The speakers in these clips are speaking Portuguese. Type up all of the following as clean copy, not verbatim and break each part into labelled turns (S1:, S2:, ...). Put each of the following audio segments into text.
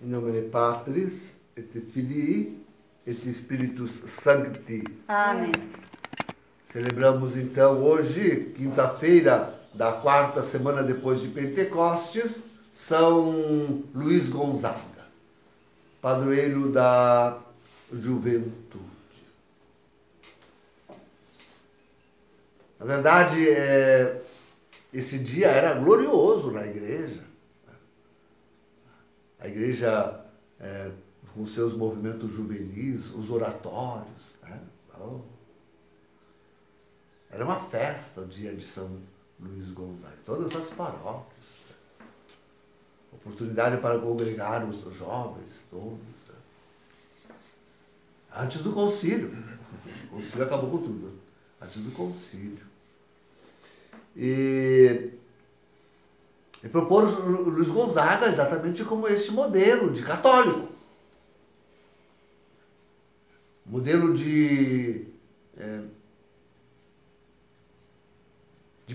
S1: In nomine Patris, et Filii, et Spiritus Sancti.
S2: Amém.
S1: Celebramos então hoje, quinta-feira da quarta semana depois de Pentecostes, São Luís Gonzaga, padroeiro da juventude. Na verdade, esse dia era glorioso na igreja. A igreja, com seus movimentos juvenis, os oratórios. Era uma festa o dia de São Luís Gonzaga. Todas as paróquias. Oportunidade para congregar os jovens todos. Antes do concílio. O concílio acabou com tudo. Antes do concílio. E propor Luís Gonzaga exatamente como este modelo de católico. Modelo de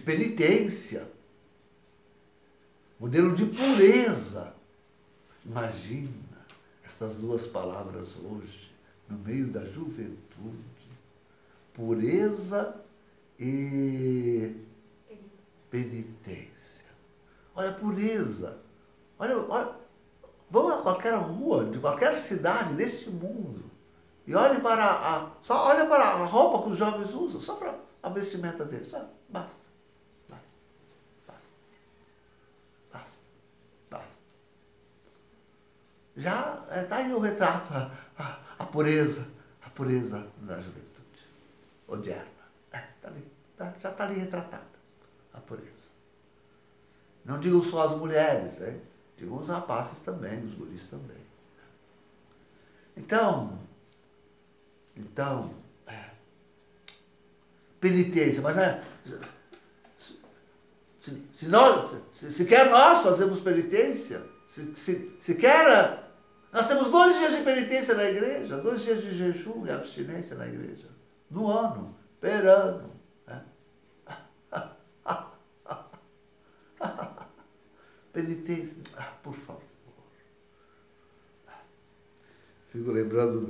S1: penitência. Modelo de pureza. Imagina estas duas palavras hoje, no meio da juventude. Pureza e penitência. Olha a pureza. Olha, vamos a qualquer rua, de qualquer cidade deste mundo, e olhe para olha para a roupa que os jovens usam, só para a vestimenta deles. Só, basta. Já está aí o retrato, a pureza da juventude odierna. Tá ali, já está ali retratada a pureza. Não digo só as mulheres, digo os rapazes também, os guris também. Então, penitência, mas se quer nós fazemos penitência, se quer, nós temos 2 dias de penitência na igreja, 2 dias de jejum e abstinência na igreja, no ano, per ano. Penitência, por favor. Fico lembrando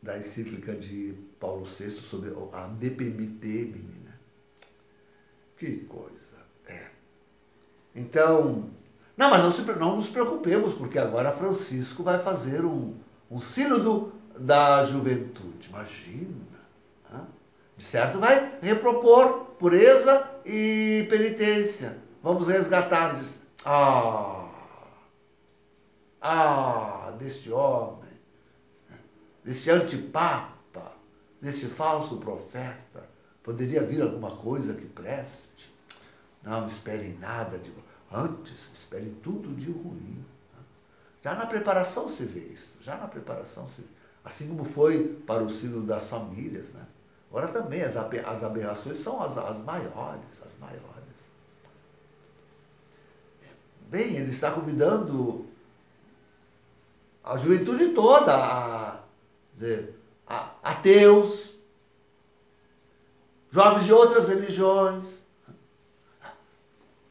S1: da encíclica de Paulo VI sobre a De Penitentiae, né? Que coisa. Então, mas não nos preocupemos, porque agora Francisco vai fazer um sínodo da juventude. Imagina. De certo, vai repropor pureza e penitência. Vamos resgatar deste homem, deste antipapa, deste falso profeta. Poderia vir alguma coisa que preste? Não esperem nada de... Antes, esperem tudo de ruim. Já na preparação se vê isso. Assim como foi para o sínodo das famílias, né? Agora também as aberrações são as maiores. Bem, ele está convidando a juventude toda, ateus, jovens de outras religiões.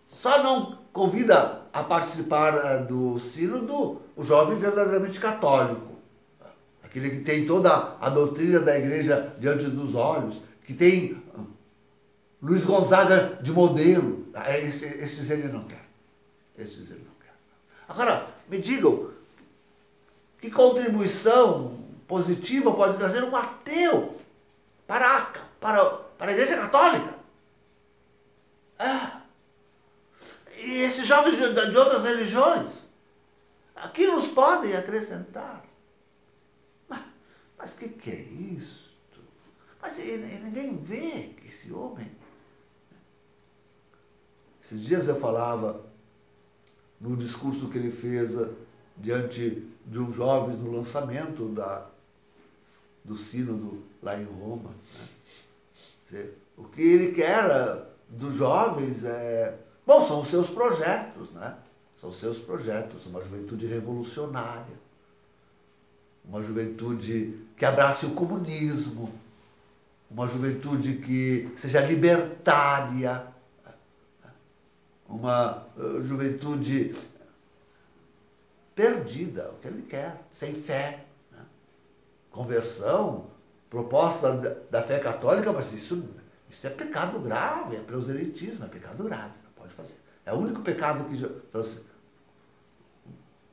S1: Só não convida a participar do sínodo o jovem verdadeiramente católico. Aquele que tem toda a doutrina da igreja diante dos olhos, que tem Luís Gonzaga de modelo. Esses ele não quer. Agora, me digam, que contribuição positiva pode trazer um ateu para a igreja católica? E esses jovens de outras religiões, aqui nos podem acrescentar. Mas que é isso? Mas ninguém vê que esse homem... Esses dias eu falava no discurso que ele fez diante de uns jovens no lançamento do sínodo lá em Roma. Né? O que ele quer dos jovens são os seus projetos, né? São os seus projetos, uma juventude revolucionária. Uma juventude que abrace o comunismo, uma juventude que seja libertária, uma juventude perdida, o que ele quer, sem fé. Né? Conversão, proposta da fé católica, mas isso é pecado grave, é proselitismo, é pecado grave, não pode fazer. É o único pecado que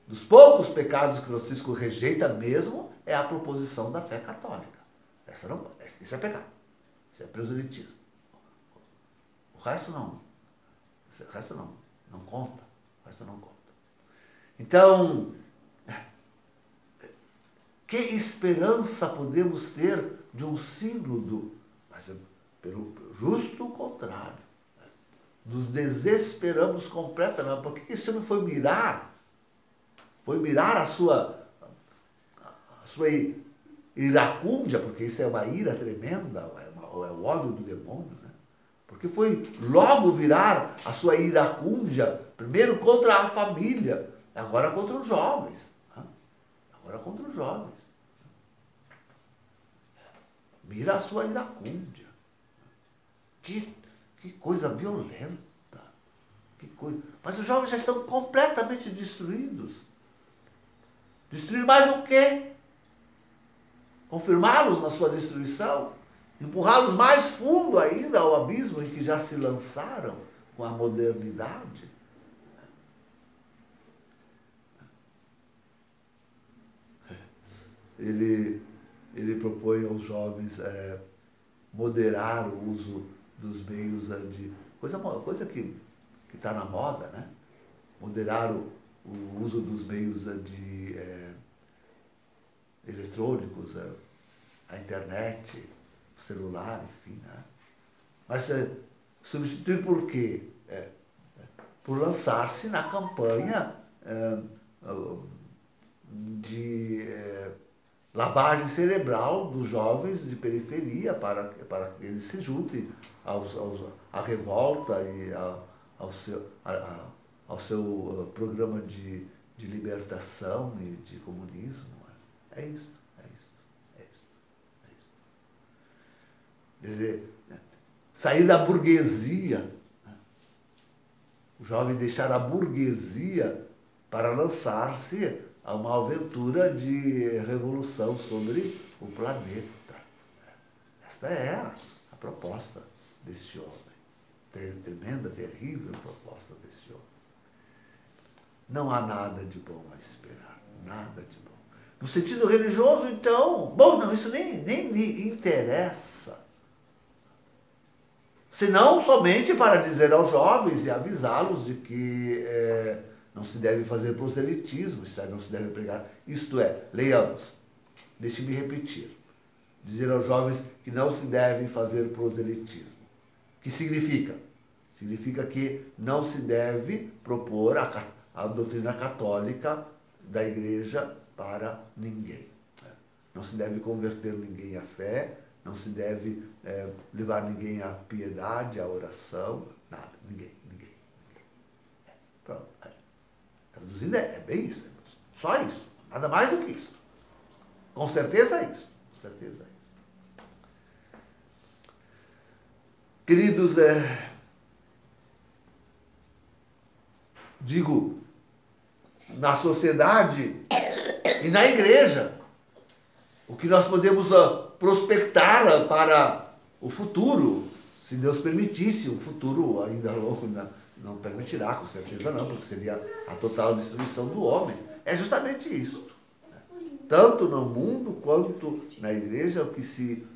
S1: dos poucos pecados que Francisco rejeita mesmo é a proposição da fé católica. Isso é pecado, isso é proselitismo. O resto não. O resto não conta. O resto não conta. Então, que esperança podemos ter de um sínodo? Mas pelo justo contrário. Nos desesperamos completamente. Por que esse homem foi mirar a sua iracúndia, porque isso é uma ira tremenda, é o ódio do demônio, né? Porque foi logo virar a sua iracúndia, primeiro contra a família, agora contra os jovens. Né? Agora contra os jovens. Mira a sua iracúndia. Que coisa violenta. Que coisa. Mas os jovens já estão completamente destruídos. Destruir mais o quê? Confirmá-los na sua destruição? Empurrá-los mais fundo ainda ao abismo em que já se lançaram com a modernidade? Ele propõe aos jovens moderar o uso dos meios de... Coisa que está na moda, né? Moderar o uso dos meios de eletrônicos, a internet, o celular, enfim. Né? Mas substituir por quê? Por lançar-se na campanha de lavagem cerebral dos jovens de periferia para que eles se juntem à revolta e ao seu programa de libertação e de comunismo. É isso. Quer dizer, sair da burguesia, o jovem deixar a burguesia para lançar-se a uma aventura de revolução sobre o planeta. Esta é a proposta desse homem. Tremenda, terrível proposta desse homem. Não há nada de bom a esperar. Nada de bom. No sentido religioso, então, bom, não, isso nem me interessa. Senão somente para dizer aos jovens e avisá-los de que não se deve fazer proselitismo, não se deve pregar. Isto é, leiamos, deixe-me repetir, dizer aos jovens que não se devem fazer proselitismo. O que significa? Significa que não se deve propor a doutrina católica da igreja para ninguém. Não se deve converter ninguém à fé, não se deve levar ninguém à piedade, à oração, nada, ninguém. Pronto. Traduzindo é bem isso, só isso, nada mais do que isso. Com certeza é isso, com certeza é isso. Queridos, digo, na sociedade e na igreja, o que nós podemos prospectar para o futuro, se Deus permitisse, um futuro ainda longo, não permitirá, com certeza não, porque seria a total destruição do homem, é justamente isso. Tanto no mundo quanto na igreja, o que se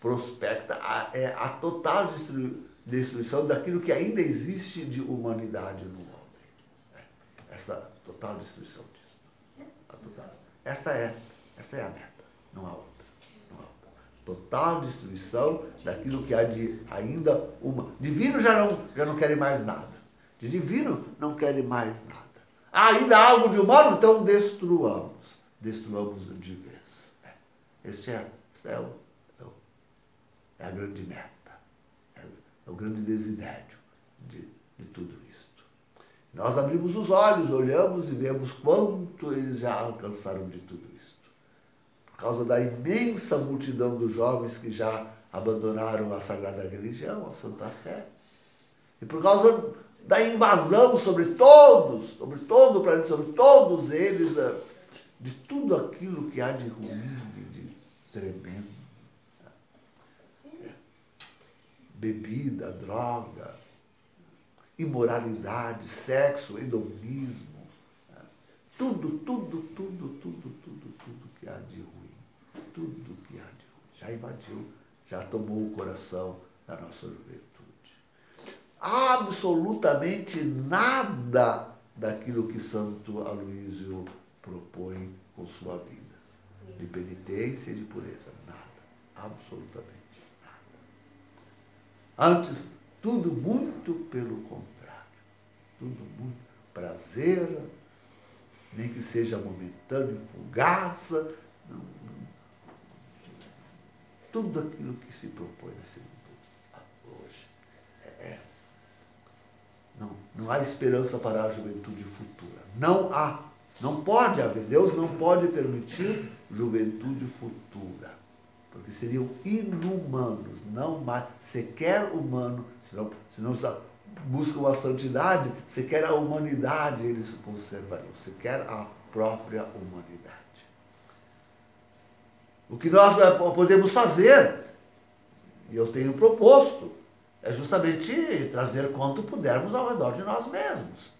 S1: prospecta é a total destruição daquilo que ainda existe de humanidade no homem. Essa total destruição disso. Esta é a meta, não há outra. Total destruição daquilo que há de ainda uma. Divino já não querem mais nada. De divino não querem mais nada. Ainda há algo de humano, então destruamos. Destruamos de vez. Esta é a grande meta. É o grande desiderio de tudo isto. Nós abrimos os olhos, olhamos e vemos quanto eles já alcançaram de tudo isto. Por causa da imensa multidão dos jovens que já abandonaram a sagrada religião, a santa fé. E por causa da invasão sobre todos, sobre todo o planeta, sobre todos eles, de tudo aquilo que há de ruim, de tremendo. Bebida, droga, imoralidade, sexo, hedonismo, tudo que há de ruim, tudo que há de ruim, já invadiu, já tomou o coração da nossa juventude. Absolutamente nada daquilo que Santo Aloísio propõe com sua vida, de penitência e de pureza, nada, absolutamente nada. Antes, tudo muito pelo contrário, tudo muito prazer, nem que seja momentâneo, fugaz, tudo aquilo que se propõe nesse mundo hoje. Não há esperança para a juventude futura. Não há. Não pode haver. Deus não pode permitir juventude futura. Porque seriam inumanos, não mais, sequer humano, se não buscam a santidade, sequer a humanidade eles conservariam, sequer a própria humanidade. O que nós podemos fazer, e eu tenho proposto, é justamente trazer quanto pudermos ao redor de nós mesmos.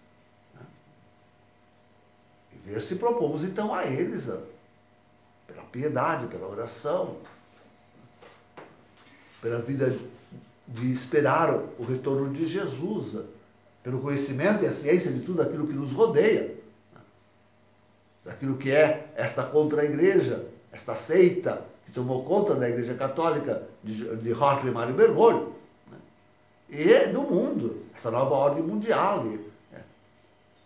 S1: E ver se propomos então a eles, pela piedade, pela oração, pela vida de esperar o retorno de Jesus, pelo conhecimento e a ciência de tudo aquilo que nos rodeia, daquilo que é esta contra-igreja, esta seita que tomou conta da Igreja Católica de Rocha e Mário Bergoglio, e do mundo, essa nova ordem mundial,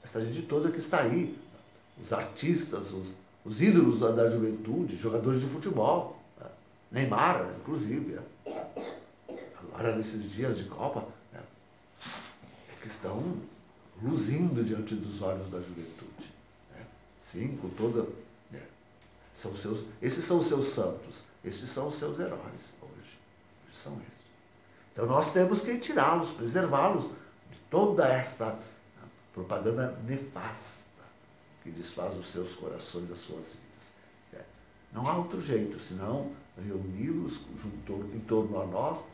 S1: essa gente toda que está aí, os artistas, os ídolos da juventude, jogadores de futebol, Neymar, inclusive, agora nesses dias de Copa, que estão luzindo diante dos olhos da juventude. Sim, com toda... esses são os seus santos, esses são os seus heróis hoje são esses. Então nós temos que tirá-los, preservá-los de toda esta propaganda nefasta que desfaz os seus corações, as suas vidas. Não há outro jeito, senão reuni-los em torno a nós.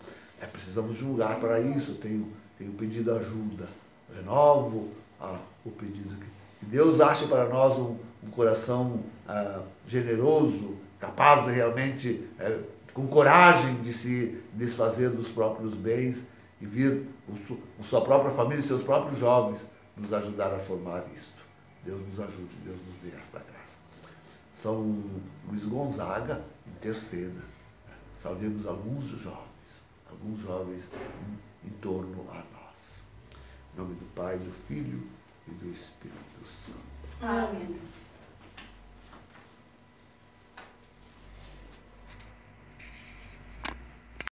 S1: Precisamos de um lugar para isso. Tenho pedido ajuda. Renovo o pedido que Deus ache para nós um coração generoso, capaz de realmente, com coragem de se desfazer dos próprios bens e vir com sua própria família e seus próprios jovens nos ajudar a formar isto. Deus nos ajude, Deus nos dê esta graça. São Luís Gonzaga interceda. Salvemos alguns jovens em torno a nós. Em nome do Pai, do Filho e do Espírito Santo.
S2: Amém.